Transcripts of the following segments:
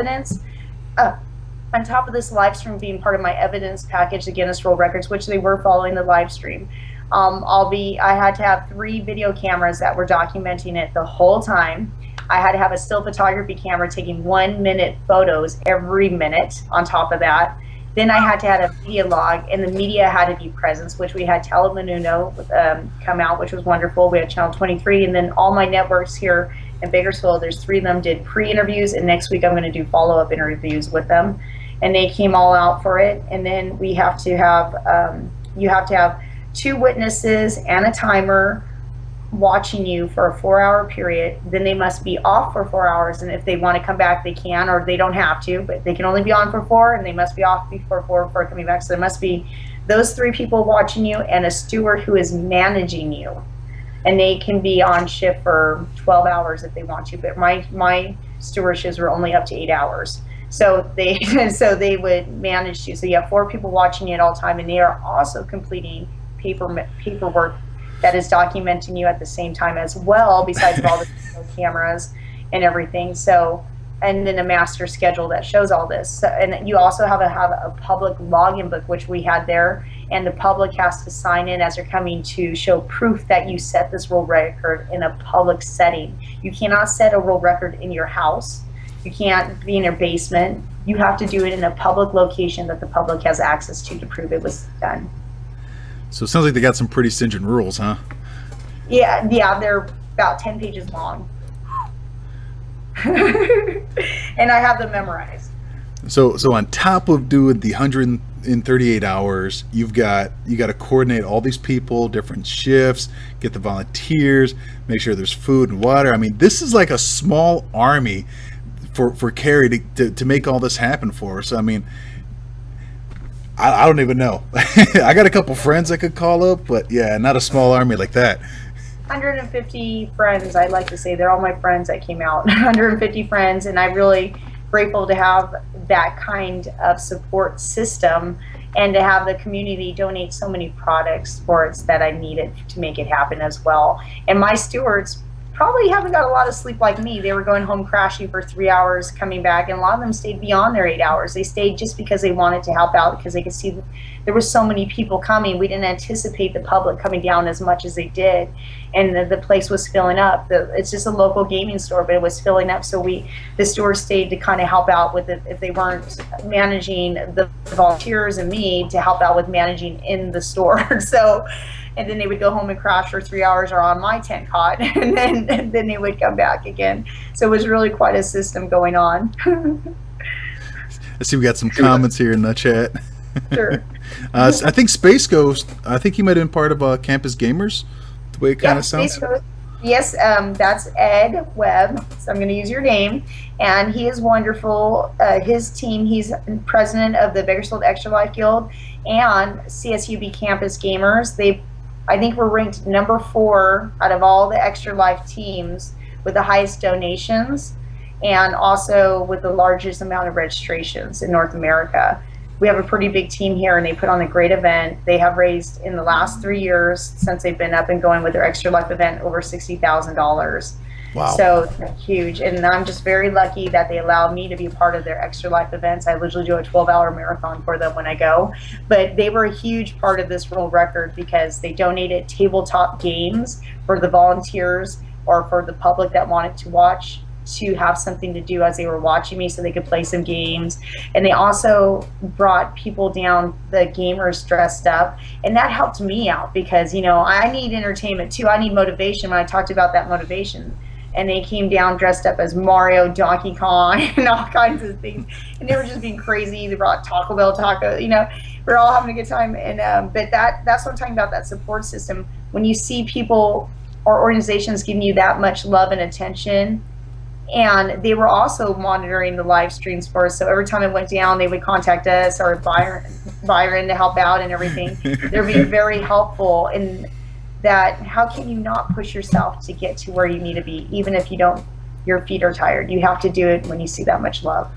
evidence. Uh, on top of this live stream being part of my evidence package, the Guinness World Records, which they were following the live stream, I had to have 3 video cameras that were documenting it the whole time. I had to have a still photography camera taking 1-minute photos every minute on top of that. Then I had to have a media log, and the media had to be present, which we had Telemundo come out, which was wonderful. We had Channel 23, and then all my networks here in Bakersfield, there's 3 of them, did pre-interviews, and next week I'm going to do follow-up interviews with them. And they came all out for it. And then we have to have, you have to have 2 witnesses and a timer watching you for a 4-hour period. Then they must be off for 4 hours, and if they want to come back they can, or they don't have to, but they can only be on for 4, and they must be off before 4 before coming back. So there must be those 3 people watching you and a steward who is managing you, and they can be on shift for 12 hours if they want to, but my stewardships were only up to 8 hours. So they would manage you. So you have 4 people watching you at all time, and they are also completing paperwork that is documenting you at the same time as well, besides all the cameras and everything. So, and then a master schedule that shows all this. So, and you also have a public login book, which we had there, and the public has to sign in as they're coming to show proof that you set this world record in a public setting. You cannot set a world record in your house. You can't be in your basement. You have to do it in a public location that the public has access to prove it was done. So it sounds like they got some pretty stringent rules, huh? Yeah, they're about 10 pages long. And I have them memorized. So on top of doing the 138 hours, you got to coordinate all these people, different shifts, get the volunteers, make sure there's food and water. I mean, this is like a small army for Carrie to make all this happen for her. So I mean, I don't even know. I got a couple friends I could call up, but yeah, not a small army like that. 150 friends, I like to say. They're all my friends that came out. 150 friends, and I'm really grateful to have that kind of support system and to have the community donate so many products for it that I needed to make it happen as well. And my stewards probably haven't got a lot of sleep like me. They were going home crashing for 3 hours, coming back, and a lot of them stayed beyond their 8 hours. They stayed just because they wanted to help out, because they could see there were so many people coming. We didn't anticipate the public coming down as much as they did, and the place was filling up. It's just a local gaming store, but it was filling up. So the store stayed to kind of help out with it if they weren't managing, the volunteers and me to help out with managing in the store. So. And then they would go home and crash for 3 hours or on my tent cot, and then they would come back again. So it was really quite a system going on. I see we got some comments here in the chat. Sure. I think Space Ghost, I think he might have been part of Campus Gamers, the way it kind of sounds. Space Ghost. Yes, that's Ed Webb, so I'm going to use your name. And he is wonderful. His team, he's president of the Bakersfield Extra Life Guild and CSUB Campus Gamers. I think we're ranked number 4 out of all the Extra Life teams with the highest donations, and also with the largest amount of registrations in North America. We have a pretty big team here, and they put on a great event. They have raised in the last 3 years since they've been up and going with their Extra Life event over $60,000. Wow. So huge. And I'm just very lucky that they allow me to be a part of their Extra Life events. I literally do a 12-hour marathon for them when I go. But they were a huge part of this world record because they donated tabletop games for the volunteers or for the public that wanted to watch, to have something to do as they were watching me, so they could play some games. And they also brought people down, the gamers dressed up, and that helped me out because, you know, I need entertainment too. I need motivation. When I talked about that motivation, and they came down dressed up as Mario, Donkey Kong, and all kinds of things, and they were just being crazy. They brought Taco Bell taco, you know, we're all having a good time. And but that's what I'm talking about, that support system. When you see people or organizations giving you that much love and attention. And they were also monitoring the live streams for us. So every time it went down, they would contact us or Byron to help out and everything. They're being very helpful in that. How can you not push yourself to get to where you need to be, even if your feet are tired? You have to do it when you see that much love.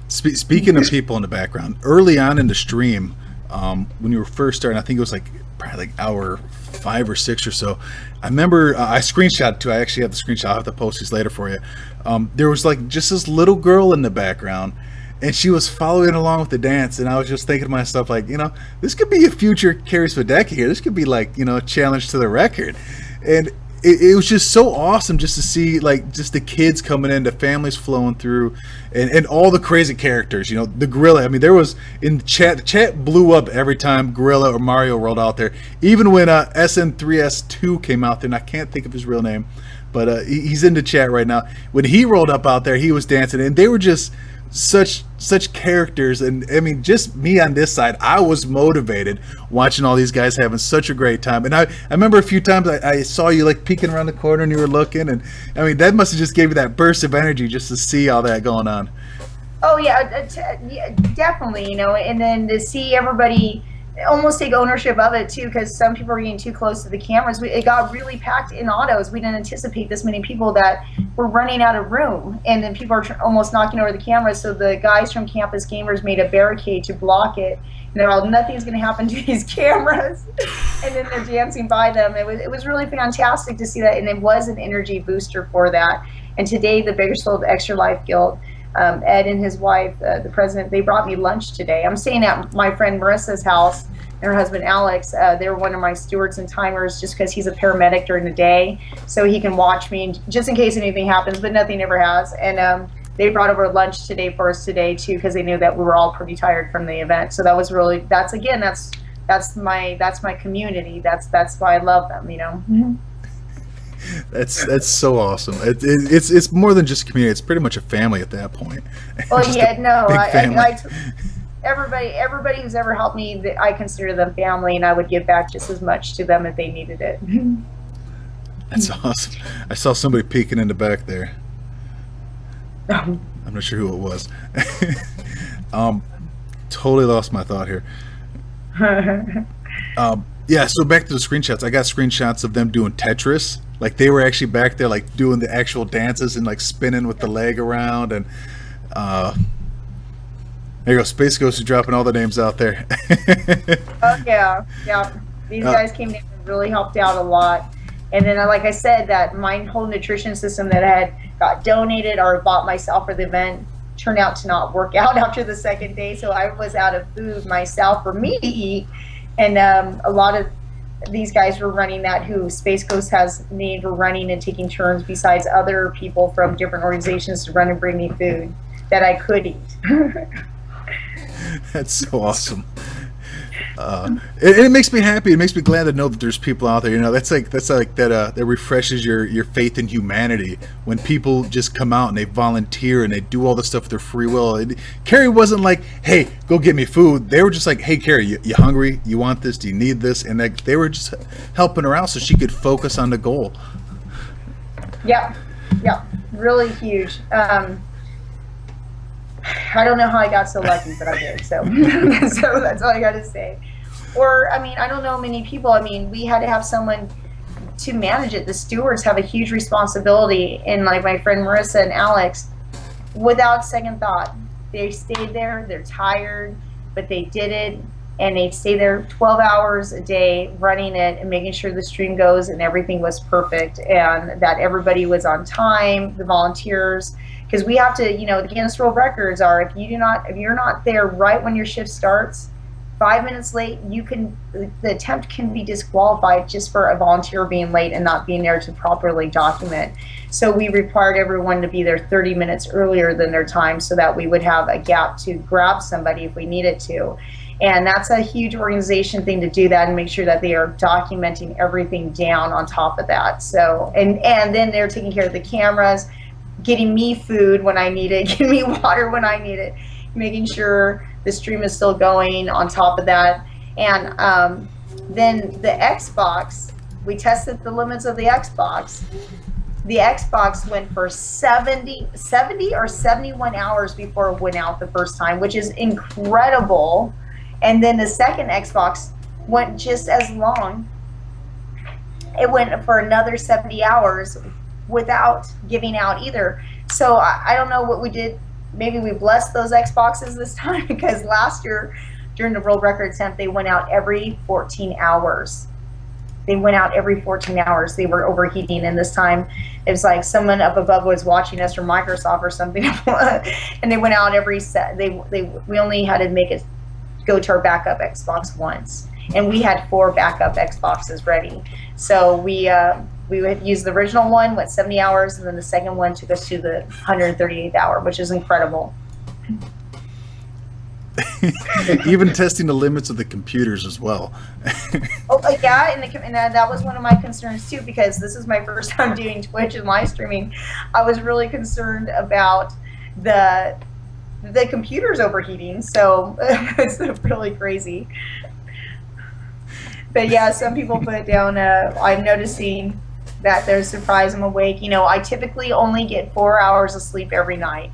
Speaking of people in the background, early on in the stream, when you were first starting, I think it was probably hour 5 or 6 or so. I remember I screenshot it too. I actually have the screenshot. I'll have to post these later for you. There was like just this little girl in the background, and she was following along with the dance. And I was just thinking to myself, like, this could be a future Carrie Swadecki here. This could be like, a challenge to the record. And it was just so awesome just to see, like, just the kids coming in, the families flowing through, and all the crazy characters. The gorilla. I mean, there was in the chat blew up every time Gorilla or Mario rolled out there. Even when SN3S2 came out there, and I can't think of his real name, but he's in the chat right now. When he rolled up out there, he was dancing, and they were just such characters. And I mean, just me on this side, I was motivated watching all these guys having such a great time. And I remember a few times I saw you like peeking around the corner and you were looking, and I mean, that must have just gave you that burst of energy just to see all that going on. Oh yeah, definitely. And then to see everybody almost take ownership of it too, because some people are getting too close to the cameras. It got really packed in autos. We didn't anticipate this many people that were running out of room, and then people are almost knocking over the cameras. So the guys from Campus Gamers made a barricade to block it. And they're all, nothing's going to happen to these cameras, and then they're dancing by them. It was really fantastic to see that, and it was an energy booster for that. And today, the Bakersfield Extra Life Guild, Ed and his wife, the president, they brought me lunch today. I'm staying at my friend Marissa's house and her husband Alex. They're one of my stewards and timers just because he's a paramedic during the day, so he can watch me just in case anything happens, but nothing ever has. And they brought over lunch today for us today too, because they knew that we were all pretty tired from the event. So that was really, that's my community. That's why I love them, Mm-hmm. That's so awesome. It's more than just a community. It's pretty much a family at that point. Well, yeah, no, everybody who's ever helped me, I consider them family, and I would give back just as much to them if they needed it. That's awesome. I saw somebody peeking in the back there. I'm not sure who it was. Totally lost my thought here. Yeah, so back to the screenshots. I got screenshots of them doing Tetris. Like, they were actually back there, like, doing the actual dances and, like, spinning with the leg around. And there you go. Space Ghost is dropping all the names out there. Oh, yeah. These guys came in and really helped out a lot. And then, like I said, that my whole nutrition system that I had got donated or bought myself for the event turned out to not work out after the second day. So I was out of food myself for me to eat. And a lot of these guys were running that, who Space Ghost has named, were running and taking turns besides other people from different organizations to run and bring me food that I could eat. That's so awesome. It makes me happy. It makes me glad to know that there's people out there. That's like that refreshes your faith in humanity when people just come out and they volunteer and they do all this stuff with their free will. Carrie wasn't like, "Hey, go get me food." They were just like, "Hey, Carrie, you hungry? You want this? Do you need this?" And they were just helping her out so she could focus on the goal. Yeah, really huge. I don't know how I got so lucky, but I did. So, so that's all I got to say. Or, I mean, I don't know many people. I mean, we had to have someone to manage it. The stewards have a huge responsibility. And like my friend Marissa and Alex, without second thought, they stayed there. They're tired, but they did it. And they stay there 12 hours a day running it and making sure the stream goes and everything was perfect and that everybody was on time, the volunteers. Because we have to, the Guinness World Records are, if you're not there right when your shift starts, 5 minutes late, the attempt can be disqualified just for a volunteer being late and not being there to properly document. So we required everyone to be there 30 minutes earlier than their time so that we would have a gap to grab somebody if we needed to. And that's a huge organization thing to do that and make sure that they are documenting everything down on top of that. So, and then they're taking care of the cameras, getting me food when I need it, getting me water when I need it, making sure the stream is still going on top of that. And then the Xbox, we tested the limits of the Xbox. The Xbox went for 70 or 71 hours before it went out the first time, which is incredible. And then the second Xbox went just as long. It went for another 70 hours without giving out either. So I don't know what we did. Maybe we blessed those Xboxes this time, because last year during the world record attempt, they went out every 14 hours. they went out every 14 hours. They were overheating, and this time it was like someone up above was watching us from Microsoft or something, and they went out every set. We only had to make it go to our backup Xbox once, and we had 4 backup Xboxes ready. So we would use the original one, went 70 hours, and then the second one took us to the 138th hour, which is incredible. Even testing the limits of the computers as well. Oh, yeah, and that was one of my concerns too, because this is my first time doing Twitch and live streaming. I was really concerned about the computers overheating, so it's really crazy. But yeah, some people put down, I'm noticing that they're surprised I'm awake. You know, I typically only get 4 hours of sleep every night,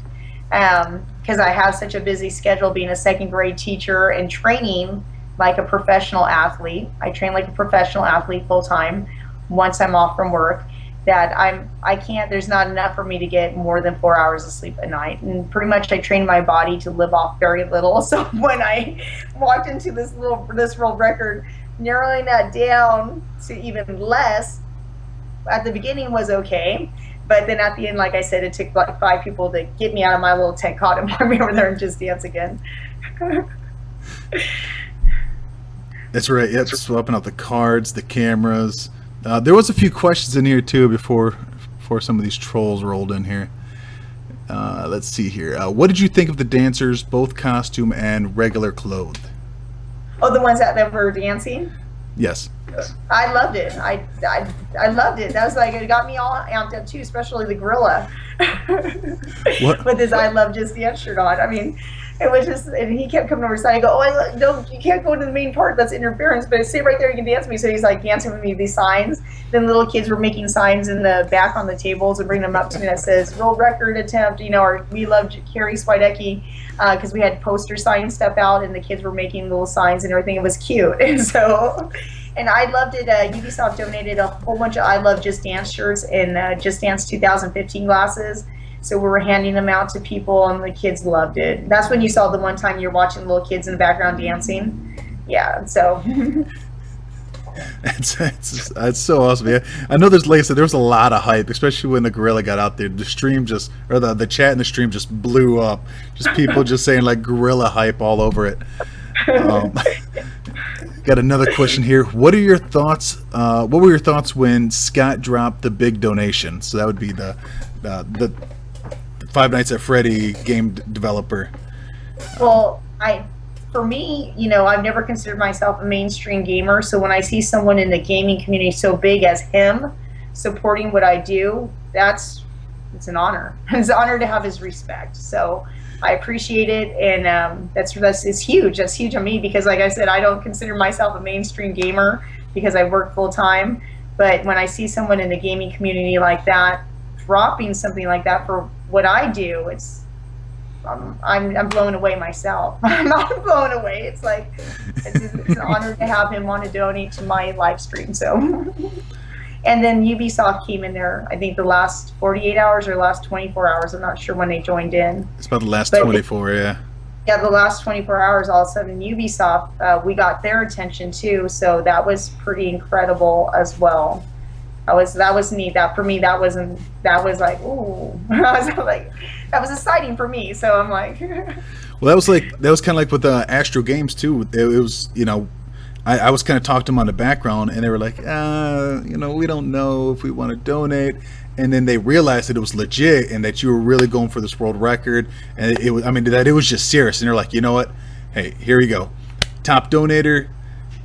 because I have such a busy schedule being a second grade teacher and training like a professional athlete. I train like a professional athlete full time once I'm off from work, that I can't, there's not enough for me to get more than 4 hours of sleep a night. And pretty much I train my body to live off very little. So when I walked into this world record, narrowing that down to even less at the beginning was okay. But then at the end, like I said, it took like 5 people to get me out of my little tent cot and bring me over there and just dance again. That's right. Yep, swapping out the cards, the cameras. There was a few questions in here too before some of these trolls rolled in here. Let's see here. What did you think of the dancers, both costume and regular clothed? Oh, the ones that were dancing? Yes. I loved it. I loved it. That was like, it got me all amped up too, especially the gorilla with his "I Love Just Dance" shirt on. I mean, it was just, and he kept coming over side. I go, "Oh, no, you can't go to the main part. That's interference. But stay right there. You can dance with me." So he's like dancing with me these signs. Then little kids were making signs in the back on the tables and bringing them up to me that says "World Record Attempt," you know, or "We love Carrie Swidecki," because we had poster sign stuff out, and the kids were making little signs and everything. It was cute, and so. And I loved it. Ubisoft donated a whole bunch of "I Love Just Dance" shirts and Just Dance 2015 glasses. So we were handing them out to people, and the kids loved it. That's when you saw the one time you're watching little kids in the background dancing. Yeah, so. It's so awesome. Yeah, I know there's, like I said, there was a lot of hype, especially when the gorilla got out there. The stream just, or the chat in the stream just blew up. Just people just saying like gorilla hype all over it. Got another question here. What are your thoughts? What were your thoughts when Scott dropped the big donation? So that would be the Five Nights at Freddy game developer. Well, for me, you know, I've never considered myself a mainstream gamer. So when I see someone in the gaming community so big as him supporting what I do, it's an honor. It's an honor to have his respect. So I appreciate it, and it's huge. That's huge on me because, like I said, I don't consider myself a mainstream gamer because I work full time. But when I see someone in the gaming community like that dropping something like that for what I do, I'm blown away myself. I'm not blown away. It's like it's an honor to have him want to donate to my live stream. So. And then Ubisoft came in there, I think the last 48 hours or last 24 hours. I'm not sure when they joined in. It's about the last 24, yeah. Yeah, the last 24 hours, all of a sudden Ubisoft, we got their attention too. So that was pretty incredible as well. That was neat. That for me, that was like, ooh. I was like, that was exciting for me. So I'm like. Well, that was kind of like with Astro Games too. It was, you know, I was kind of talking to them on the background, and they were like, you know, we don't know if we want to donate. And then they realized that it was legit and that you were really going for this world record. And it was, I mean, that it was just serious. And they're like, you know what? Hey, here you go. Top donator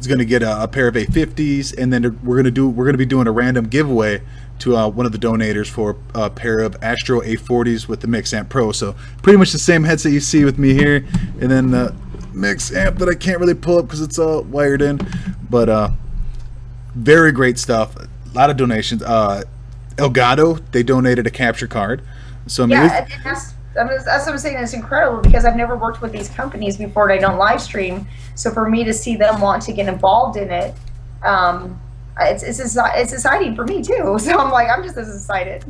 is going to get a pair of A50s, and then we're going to be doing a random giveaway to one of the donators for a pair of Astro A40s with the Mix Amp Pro. So pretty much the same headset you see with me here, and then the Mix Amp that I can't really pull up because it's all wired in. But very great stuff. A lot of donations. Elgato, they donated a capture card. So I mean, yeah, that's what I'm saying. It's incredible because I've never worked with these companies before, and I don't live stream. So for me to see them want to get involved in it, it's exciting for me too. So I'm like, I'm just as excited.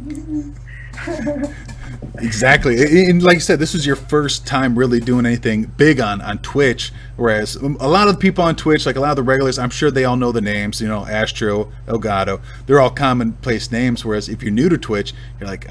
Exactly. And like you said, this was your first time really doing anything big on Twitch. Whereas a lot of the people on Twitch, like a lot of the regulars, I'm sure they all know the names, Astro, Elgato. They're all commonplace names. Whereas if you're new to Twitch, you're like,